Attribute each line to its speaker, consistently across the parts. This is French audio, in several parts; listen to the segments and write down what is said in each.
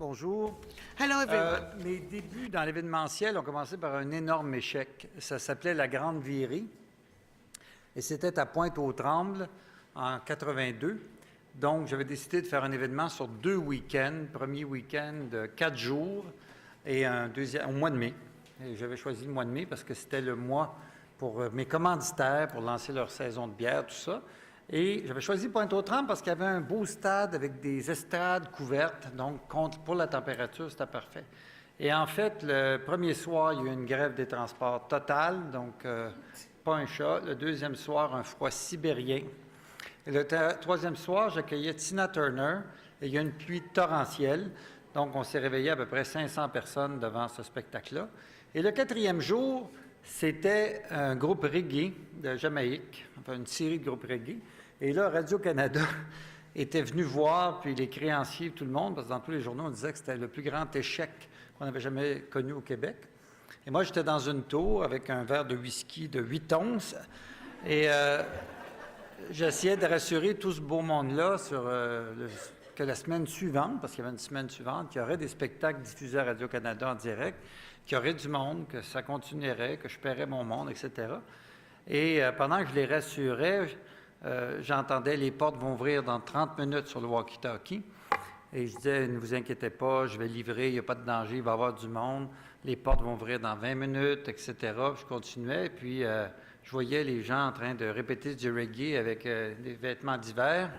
Speaker 1: Bonjour.
Speaker 2: Hello, everyone.
Speaker 1: Mes débuts dans l'événementiel ont commencé par un énorme échec. Ça s'appelait la Grande Virée et c'était à Pointe-aux-Trembles en 82. Donc, j'avais décidé de faire un événement sur 2 week-ends. Premier week-end de 4 jours et un deuxième au mois de mai. Et j'avais choisi le mois de mai parce que c'était le mois pour mes commanditaires, pour lancer leur saison de bière, tout ça. Et j'avais choisi Pointe-aux-Trembles parce qu'il y avait un beau stade avec des estrades couvertes. Donc, pour la température, c'était parfait. Et en fait, le premier soir, il y a eu une grève des transports totale, donc pas un chat. Le deuxième soir, un froid sibérien. Et le troisième soir, j'accueillais Tina Turner et il y a une pluie torrentielle. Donc, on s'est réveillé à peu près 500 personnes devant ce spectacle-là. Et le quatrième jour, c'était un groupe reggae de Jamaïque, enfin une série de groupes reggae. Et là, Radio-Canada était venu voir, puis les créanciers, tout le monde, parce que dans tous les journaux, on disait que c'était le plus grand échec qu'on avait jamais connu au Québec. Et moi, j'étais dans une tour avec un verre de whisky de 8 onces. Et j'essayais de rassurer tout ce beau monde-là sur que la semaine suivante, parce qu'il y avait une semaine suivante, qu'il y aurait des spectacles diffusés à Radio-Canada en direct, qu'il y aurait du monde, que ça continuerait, que je paierais mon monde, etc. Et pendant que je les rassurais, j'entendais les portes vont ouvrir dans 30 minutes sur le walkie-talkie. Et je disais, ne vous inquiétez pas, je vais livrer, il n'y a pas de danger, il va y avoir du monde. Les portes vont ouvrir dans 20 minutes, etc. Puis je continuais, puis je voyais les gens en train de répéter du reggae avec des vêtements d'hiver,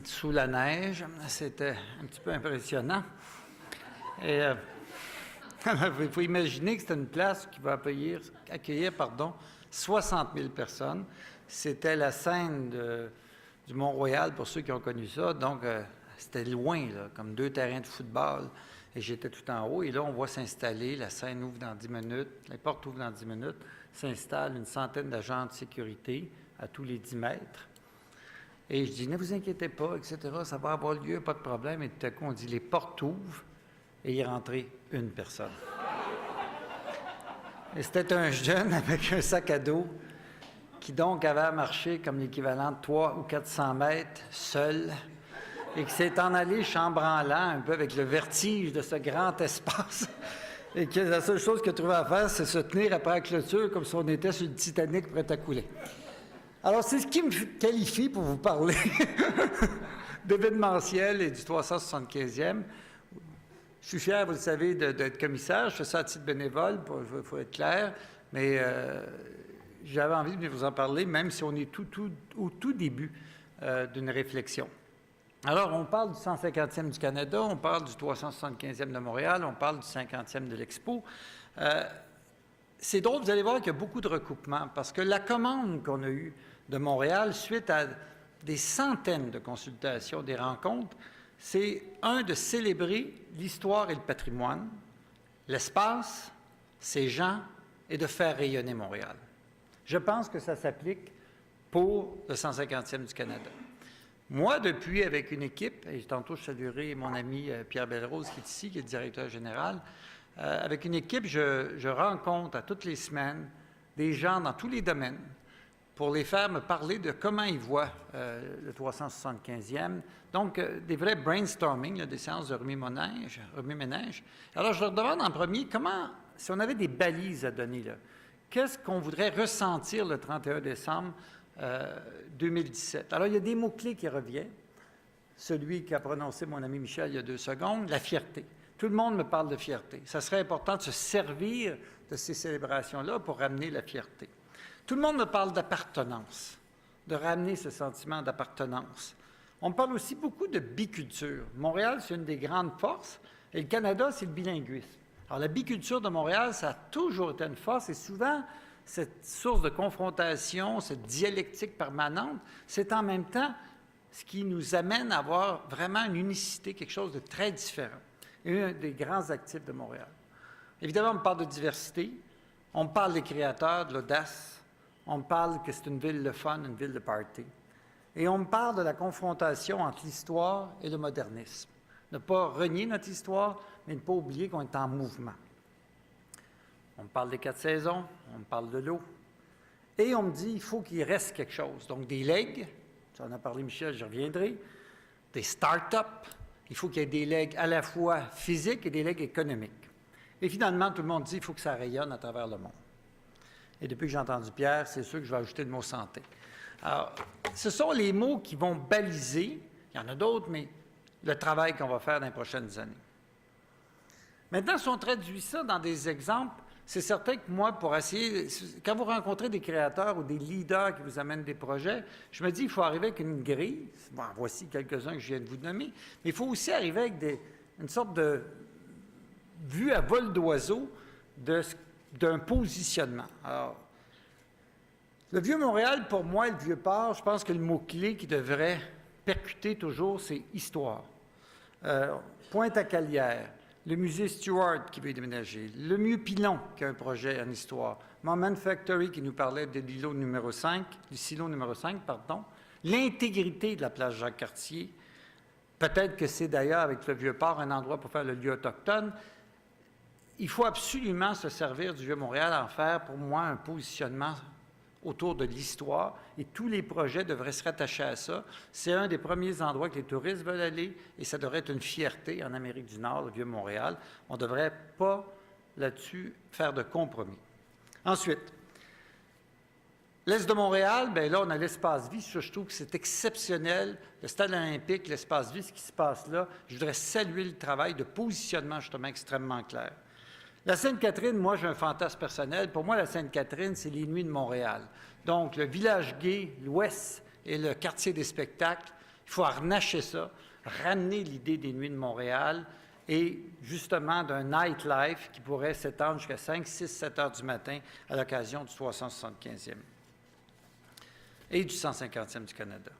Speaker 1: sous la neige. C'était un petit peu impressionnant. Et il faut imaginer que c'était une place qui va accueillir 60 000 personnes. C'était la scène du Mont-Royal, pour ceux qui ont connu ça. Donc, c'était loin, là, comme 2 terrains de football. Et j'étais tout en haut. Et là, on voit s'installer. La scène ouvre dans 10 minutes. Les portes ouvrent dans 10 minutes. S'installe une centaine d'agents de sécurité à tous les 10 mètres. Et je dis, ne vous inquiétez pas, etc. Ça va avoir lieu, pas de problème. Et tout à coup, on dit, les portes ouvrent. Et il est rentré une personne. Et c'était un jeune avec un sac à dos qui donc avait marché comme l'équivalent de 300 ou 400 mètres, seul, et qui s'est en allé chambranlant un peu avec le vertige de ce grand espace, et que la seule chose qu'il a trouvé à faire, c'est se tenir après la clôture comme si on était sur le Titanic prêt à couler. Alors, c'est ce qui me qualifie pour vous parler d'événementiel et du 375e. Je suis fier, vous le savez, d'être commissaire. Je fais ça à titre bénévole, il faut être clair, mais j'avais envie de vous en parler, même si on est au tout début d'une réflexion. Alors, on parle du 150e du Canada, on parle du 375e de Montréal, on parle du 50e de l'Expo. C'est drôle, vous allez voir qu'il y a beaucoup de recoupements, parce que la commande qu'on a eue de Montréal, suite à des centaines de consultations, des rencontres, c'est, de célébrer l'histoire et le patrimoine, l'espace, ses gens, et de faire rayonner Montréal. Je pense que ça s'applique pour le 150e du Canada. Moi, depuis, avec une équipe, et tantôt je saluerai mon ami Pierre Belrose qui est ici, qui est le directeur général, avec une équipe, je rencontre à toutes les semaines des gens dans tous les domaines pour les faire me parler de comment ils voient le 375e. Donc, des vrais brainstorming, là, des séances de remue-ménage. Alors, je leur demande en premier, si on avait des balises à donner, là, qu'est-ce qu'on voudrait ressentir le 31 décembre 2017? Alors, il y a des mots-clés qui reviennent. Celui qu'a prononcé mon ami Michel il y a 2 secondes, la fierté. Tout le monde me parle de fierté. Ça serait important de se servir de ces célébrations-là pour ramener la fierté. Tout le monde me parle d'appartenance, de ramener ce sentiment d'appartenance. On me parle aussi beaucoup de biculture. Montréal, c'est une des grandes forces, et le Canada, c'est le bilinguisme. Alors, la biculture de Montréal, ça a toujours été une force, et souvent, cette source de confrontation, cette dialectique permanente, c'est en même temps ce qui nous amène à avoir vraiment une unicité, quelque chose de très différent. Et un des grands actifs de Montréal. Évidemment, on me parle de diversité, on me parle des créateurs, de l'audace, on me parle que c'est une ville de fun, une ville de party. Et on me parle de la confrontation entre l'histoire et le modernisme. Ne pas renier notre histoire, mais ne pas oublier qu'on est en mouvement. On me parle des 4 saisons, on me parle de l'eau. Et on me dit qu'il faut qu'il reste quelque chose. Donc, des legs, ça en a parlé Michel, j'y reviendrai, des start-up Il faut qu'il y ait des legs à la fois physiques et des legs économiques. Et finalement, tout le monde dit qu'il faut que ça rayonne à travers le monde. Et depuis que j'ai entendu Pierre, c'est sûr que je vais ajouter le mot santé. Alors, ce sont les mots qui vont baliser, il y en a d'autres, mais le travail qu'on va faire dans les prochaines années. Maintenant, si on traduit ça dans des exemples, c'est certain que moi, pour essayer, quand vous rencontrez des créateurs ou des leaders qui vous amènent des projets, je me dis qu'il faut arriver avec une grille. Bon, voici quelques-uns que je viens de vous nommer, mais il faut aussi arriver avec une sorte de vue à vol d'oiseau d'un positionnement. Alors, le Vieux-Montréal, pour moi, et le Vieux-Port, je pense que le mot-clé qui devrait percuter toujours, c'est histoire. Pointe-à-Calière, le musée Stewart qui veut déménager, le Mieux-Pilon qui a un projet en histoire, Moment Factory qui nous parlait de l'îlot numéro 5, du silo numéro 5, pardon, l'intégrité de la place Jacques-Cartier. Peut-être que c'est d'ailleurs avec le Vieux-Port un endroit pour faire le lieu autochtone. Il faut absolument se servir du Vieux-Montréal à en faire, pour moi, un positionnement autour de l'histoire, et tous les projets devraient se rattacher à ça. C'est un des premiers endroits que les touristes veulent aller, et ça devrait être une fierté en Amérique du Nord, le Vieux-Montréal. On ne devrait pas, là-dessus, faire de compromis. Ensuite, l'Est de Montréal, bien là, on a l'espace vie. Je trouve que c'est exceptionnel. Le stade olympique, l'espace vie, ce qui se passe là, je voudrais saluer le travail de positionnement, justement, extrêmement clair. La Sainte-Catherine, moi, j'ai un fantasme personnel. Pour moi, la Sainte-Catherine, c'est les Nuits de Montréal. Donc, le village gay, l'Ouest et le quartier des spectacles, il faut harnacher ça, ramener l'idée des Nuits de Montréal et justement d'un nightlife qui pourrait s'étendre jusqu'à 5, 6, 7 heures du matin à l'occasion du 375e et du 150e du Canada.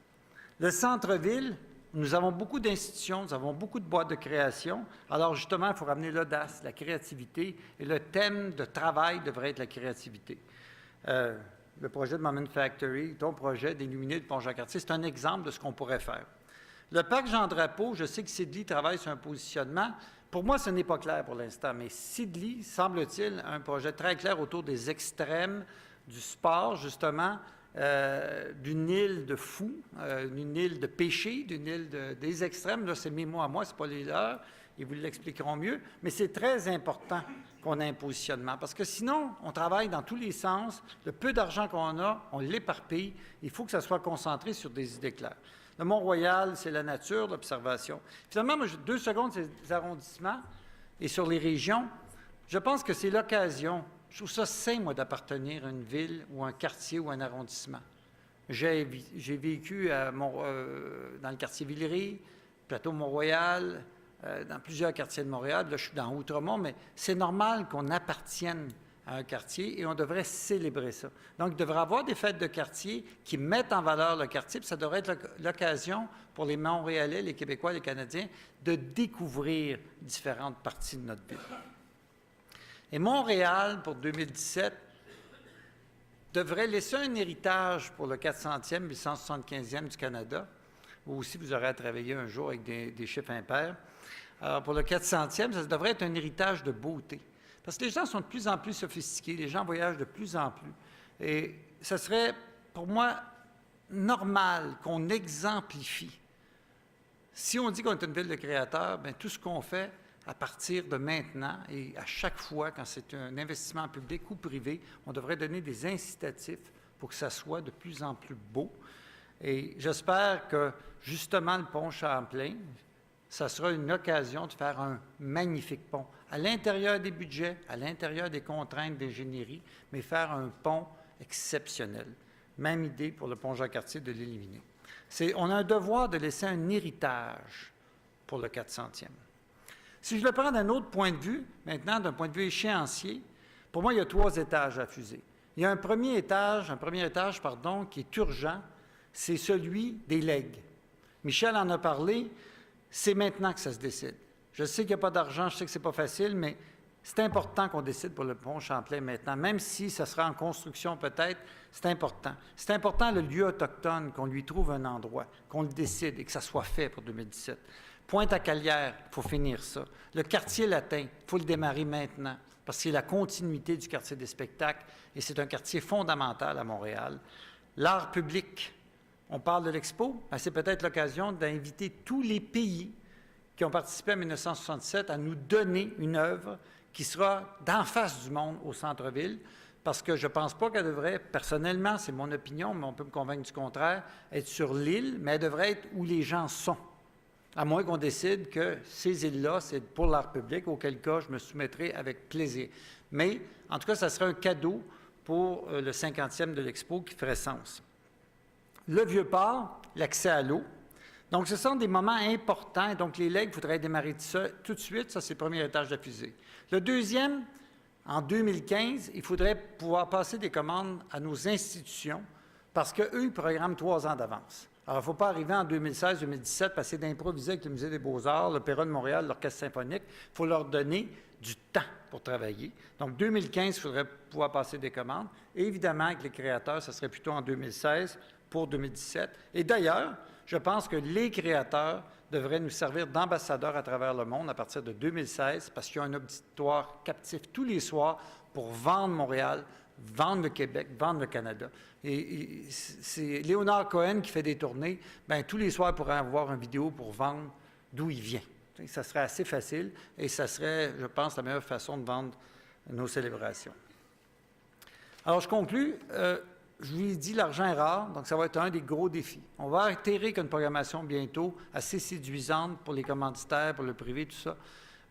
Speaker 1: Le centre-ville, nous avons beaucoup d'institutions, nous avons beaucoup de boîtes de création. Alors justement, il faut ramener l'audace, la créativité, et le thème de travail devrait être la créativité. Le projet de Moment Factory, ton projet d'illuminer le pont Jacques-Cartier, c'est un exemple de ce qu'on pourrait faire. Le parc Jean-Drapeau, je sais que Sidley travaille sur un positionnement. Pour moi, ce n'est pas clair pour l'instant, mais Sidley, semble-t-il, a un projet très clair autour des extrêmes du sport, justement, d'une île de fous, d'une île de péché, d'une île des extrêmes. Là, c'est mes mots à moi, ce n'est pas les leurs. Ils vous l'expliqueront mieux. Mais c'est très important qu'on ait un positionnement parce que sinon, on travaille dans tous les sens. Le peu d'argent qu'on a, on l'éparpille. Il faut que ça soit concentré sur des idées claires. Le Mont-Royal, c'est la nature, l'observation. Finalement, moi, j'ai 2 secondes sur les arrondissements et sur les régions. Je pense que c'est l'occasion. Je trouve ça sain, moi, d'appartenir à une ville ou un quartier ou un arrondissement. J'ai vécu dans le quartier Villeray, plateau Mont-Royal, dans plusieurs quartiers de Montréal. Là, je suis dans Outremont, mais c'est normal qu'on appartienne à un quartier et on devrait célébrer ça. Donc, il devrait y avoir des fêtes de quartier qui mettent en valeur le quartier, puis ça devrait être l'occasion pour les Montréalais, les Québécois, les Canadiens, de découvrir différentes parties de notre ville. Et Montréal, pour 2017, devrait laisser un héritage pour le 400e et le 175e du Canada. Vous aussi, vous aurez à travailler un jour avec des chiffres impairs. Alors, pour le 400e, ça devrait être un héritage de beauté. Parce que les gens sont de plus en plus sophistiqués, les gens voyagent de plus en plus. Et ce serait, pour moi, normal qu'on exemplifie. Si on dit qu'on est une ville de créateurs, bien, tout ce qu'on fait à partir de maintenant et à chaque fois, quand c'est un investissement public ou privé, on devrait donner des incitatifs pour que ça soit de plus en plus beau. Et j'espère que, justement, le pont Champlain, ça sera une occasion de faire un magnifique pont, à l'intérieur des budgets, à l'intérieur des contraintes d'ingénierie, mais faire un pont exceptionnel. Même idée pour le pont Jacques-Cartier de l'éliminer. On a un devoir de laisser un héritage pour le 400e. Si je le prends d'un autre point de vue, maintenant, d'un point de vue échéancier, pour moi, il y a 3 étages à fuser. Il y a un premier étage, qui est urgent, c'est celui des legs. Michel en a parlé, c'est maintenant que ça se décide. Je sais qu'il n'y a pas d'argent, je sais que ce n'est pas facile, mais c'est important qu'on décide pour le pont Champlain maintenant, même si ça sera en construction peut-être, c'est important. C'est important le lieu autochtone, qu'on lui trouve un endroit, qu'on le décide et que ça soit fait pour 2017. Pointe-à-Calière, il faut finir ça. Le quartier latin, il faut le démarrer maintenant, parce que c'est la continuité du quartier des spectacles et c'est un quartier fondamental à Montréal. L'art public, on parle de l'expo, c'est peut-être l'occasion d'inviter tous les pays qui ont participé en 1967 à nous donner une œuvre qui sera d'en face du monde au centre-ville, parce que je ne pense pas qu'elle devrait, personnellement, c'est mon opinion, mais on peut me convaincre du contraire, être sur l'île, mais elle devrait être où les gens sont. À moins qu'on décide que ces îles-là, c'est pour l'art public, auquel cas je me soumettrai avec plaisir. Mais, en tout cas, ça serait un cadeau pour le 50e de l'Expo qui ferait sens. Le Vieux-Port, l'accès à l'eau. Donc, ce sont des moments importants. Donc, les legs, il faudrait démarrer tout de suite. Ça, c'est le premier étage de la fusée. Le deuxième, en 2015, il faudrait pouvoir passer des commandes à nos institutions parce qu'eux, ils programment 3 ans d'avance. Alors, il ne faut pas arriver en 2016-2017, passer d'improviser avec le Musée des Beaux-Arts, l'Opéra de Montréal, l'Orchestre symphonique. Il faut leur donner du temps pour travailler. Donc, 2015, il faudrait pouvoir passer des commandes. Et évidemment, avec les créateurs, ce serait plutôt en 2016 pour 2017. Et d'ailleurs, je pense que les créateurs devraient nous servir d'ambassadeurs à travers le monde à partir de 2016 parce qu'il y a un auditoire captif tous les soirs pour vendre Montréal, vendre le Québec, vendre le Canada. Et c'est Léonard Cohen qui fait des tournées. Bien, tous les soirs, il pourrait avoir une vidéo pour vendre d'où il vient. Ça serait assez facile et ça serait, je pense, la meilleure façon de vendre nos célébrations. Alors, je conclus. Je vous ai dit, l'argent est rare, donc ça va être un des gros défis. On va atterrir avec une programmation bientôt assez séduisante pour les commanditaires, pour le privé, tout ça.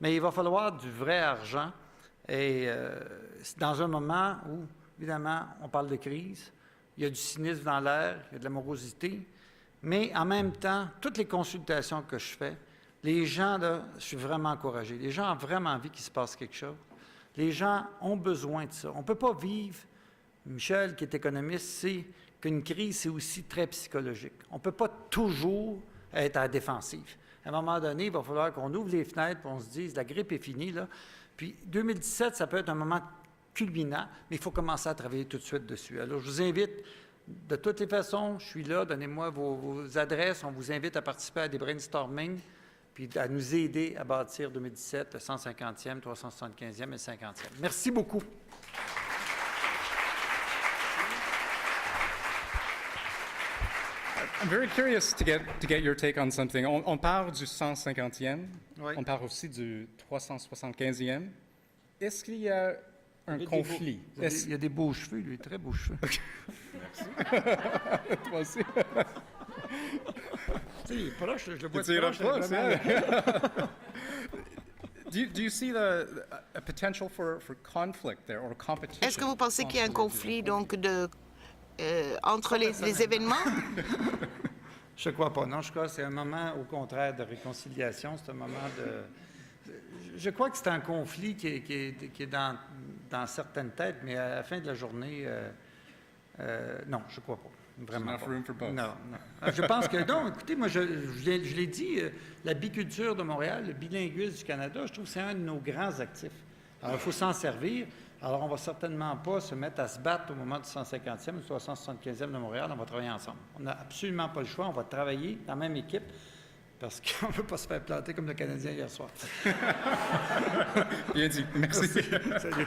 Speaker 1: Mais il va falloir du vrai argent. Et dans un moment où, évidemment, on parle de crise, il y a du cynisme dans l'air, il y a de la morosité, mais en même temps, toutes les consultations que je fais, les gens, là, je suis vraiment encouragé. Les gens ont vraiment envie qu'il se passe quelque chose. Les gens ont besoin de ça. On ne peut pas vivre. Michel, qui est économiste, sait qu'une crise, c'est aussi très psychologique. On ne peut pas toujours être à la défensive. À un moment donné, il va falloir qu'on ouvre les fenêtres et on se dise, la grippe est finie, là. Puis 2017, ça peut être un moment culminant, mais il faut commencer à travailler tout de suite dessus. Alors, je vous invite, de toutes les façons, je suis là, donnez-moi vos adresses, on vous invite à participer à des brainstorming, puis à nous aider à bâtir 2017, le 150e, 375e et le 50e. Merci beaucoup.
Speaker 2: I'm very curious to get your take on something. On parle du 150e, oui. On parle aussi du 375e. Est-ce qu'il y a un conflit?
Speaker 1: Il y a des beaux cheveux, lui, très beaux cheveux.
Speaker 2: Okay. Merci. Toi aussi.
Speaker 1: Tu sais, il est proche, je le vois
Speaker 2: proche. Yeah. Do you see a potential for conflict there or competition?
Speaker 3: Est-ce que vous pensez qu'il y a un conflit donc entre les événements?
Speaker 1: Je ne crois pas. Non, je crois que c'est un moment, au contraire, de réconciliation. C'est un moment de... Je crois que c'est un conflit qui est dans certaines têtes, mais à la fin de la journée, non, je ne crois pas. Vraiment pas. Non. Je pense que non. Écoutez, moi, je l'ai dit, la biculture de Montréal, le bilinguisme du Canada, je trouve que c'est un de nos grands actifs. Alors, il faut s'en servir. Alors, on ne va certainement pas se mettre à se battre au moment du 150e ou du 375e de Montréal. On va travailler ensemble. On n'a absolument pas le choix. On va travailler dans la même équipe parce qu'on ne veut pas se faire planter comme le Canadien hier soir.
Speaker 2: Bien dit. Merci.
Speaker 1: Salut.